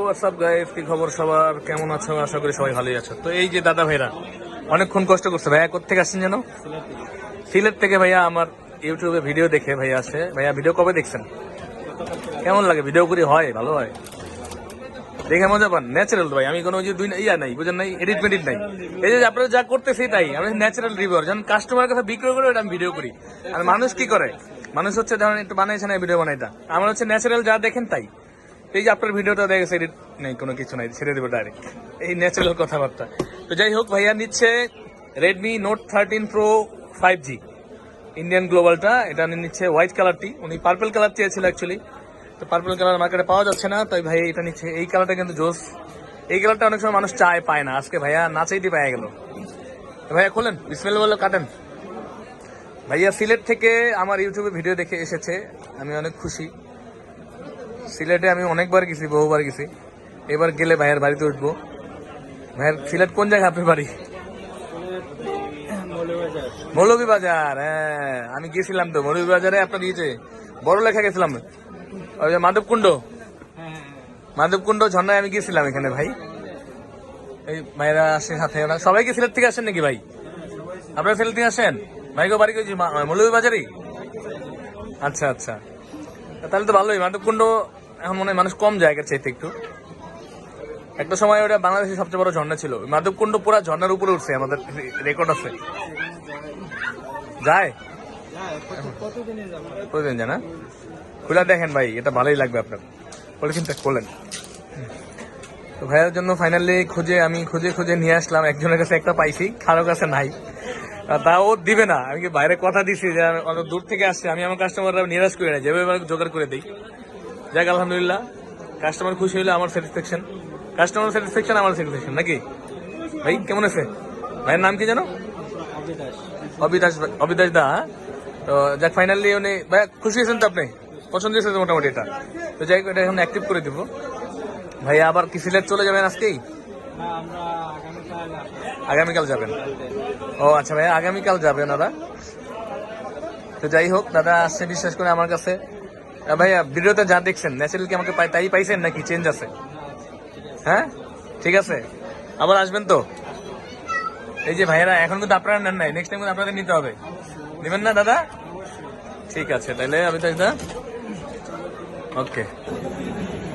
WhatsApp guys, কি খবর সবার? কেমন আছো? আশা করি সবাই ভালোই আছো। তো এই যে দাদা ভাইরা অনেকক্ষণ কষ্ট করছে। ভাইয়া কোথেকে আসছেন যেন? সিলেট থেকে। ভাইয়া আমার ইউটিউবে ভিডিও দেখে ভাইয়া আসে। ভাইয়া ভিডিও কবে দেখছেন? কেমন লাগে ভিডিও করি? হয়, ভালো হয়, দেখে মজা পান? ন্যাচারাল ভাই, আমি কোনো যে দুই ইয়া নাই, বুঝেন নাই, এডিট মেডিট নাই। এই যে আপনারা যা করতেছি তাই আমি ন্যাচারাল রিভিউ। যখন কাস্টমারের কাছে বিক্রি করে ওটা আমি ভিডিও করি। আর মানুষ কি করে? মানুষ হচ্ছে ধরেন একটু বানাইছে না ভিডিও বানাইটা, আমার হচ্ছে ন্যাচারাল যা দেখেন তাই। এই যে আপনার ভিডিওটা দেখেছে, এডিট নেই, কোনো কিছু নাই, ছেড়ে দেবো ডাইরেক্ট, এই ন্যাচারাল কথাবার্তা। তো যাই হোক, ভাইয়া নিচ্ছে Redmi Note 13 Pro 5G Indian গ্লোবালটা। এটা নিচ্ছে হোয়াইট কালারটি, উনি পার্পল কালার চেয়েছিল অ্যাকচুয়ালি। তো পার্পল কালার মার্কেটে পাওয়া যাচ্ছে না, তাই ভাই এটা নিচ্ছে। এই কালারটা কিন্তু জোস, এই কালারটা অনেক সময় মানুষ চায়, পায় না। আজকে ভাইয়া না চাইতে পাওয়া গেল। ভাইয়া খোলেন, বিসমিল্লাহ বলে কাটেন। ভাইয়া সিলেট থেকে আমার ইউটিউবে ভিডিও দেখে এসেছে, আমি অনেক খুশি। সিলেটে আমি অনেকবার গেছি, বহুবার গেছি। এবার গেলে ভাইয়ের বাড়িতে উঠবো। ভাইয়ের সিলেট কোন জায়গায় আপনার বাড়ি? মৌলভীবাজার। হ্যাঁ, আমি গেছিলাম তো মৌলভীবাজারে, আপনার দিয়েছে বড় লেখা গেছিলাম, ওই যে মাধবকুণ্ড, মাধবকুণ্ড ঝর্ণায় আমি গেছিলাম এখানে ভাই। এই ভাইরা আসে সাথে, ওরা সবাই কি সিলেট থেকে আসেন নাকি ভাই? আপনারা সিলেট থেকে আসেন? ভাইকে বাড়ি গেছি মৌলভীবাজারই। আচ্ছা আচ্ছা, তাহলে তো ভালোই। মাধবকুণ্ড এখন মনে হয় মানুষ কম যায় আগের চাইতে একটু। একটা সময় ওটা বাংলাদেশের সবচেয়ে বড় ঝর্ণা ছিল। মাধবকুণ্ড পুরা ঝর্ণার উপরে উঠছে, আমাদের রেকর্ড আছে। যায় প্রতিদিন যায় না? খুলে দেখেন ভাই, এটা ভালোই লাগবে আপনার, বলে চিন্তা করলেন। তো ভাইয়ের জন্য ফাইনালি আমি খুঁজে খুঁজে নিয়ে আসলাম। একজনের কাছে একটা পাইছি, কারো কাছে নাই। তাও দিবে না, আমি কি বাইরে কথা দিছি যে অনেক দূর থেকে আসছে, আমি আমার কাস্টমাররা নিরাশ করে না, যেভাবে জোগাড় করে দিই। যাক আলহামদুলিল্লাহ, কাস্টমার খুশি হইলে আমার স্যাটিসফ্যাকশন, কাস্টমার স্যাটিসফ্যাকশন আমার স্যাটিসফ্যাকশন, নাকি ভাই? কেমন আছে ভাইয়ের নাম কি জানো? অবিদাস। অবিদাস দা। তো যাক ফাইনালি উনি ভাই খুশি হয়েছেন তো? আপনি পছন্দ হয়েছে তো মোটামুটি এটা? তো যাই এটা এখন অ্যাক্টিভ করে দিব। ভাইয়া আবার কি সিলেট চলে যাবেন আজকেই? আগামীকাল যাবেন? ও আচ্ছা ভাইয়া, আগামীকাল যাবেন ওরা। তো যাই হোক, দাদা আসছে বিশ্বাস করে আমার কাছে। ভাইয়া ভিডিওতে যা দেখছেন ন্যাচারাল কি আমাকে তাই পাইছেন নাকি চেঞ্জ আছে? হ্যাঁ ঠিক আছে, আবার আসবেন তো? এই যে ভাইয়েরা এখন কিন্তু আপনারা নেন নাই, নেক্সট টাইম কিন্তু আপনাদের নিতে হবে। নেবেন না দাদা? ঠিক আছে, তাহলে আমি তো ওকে।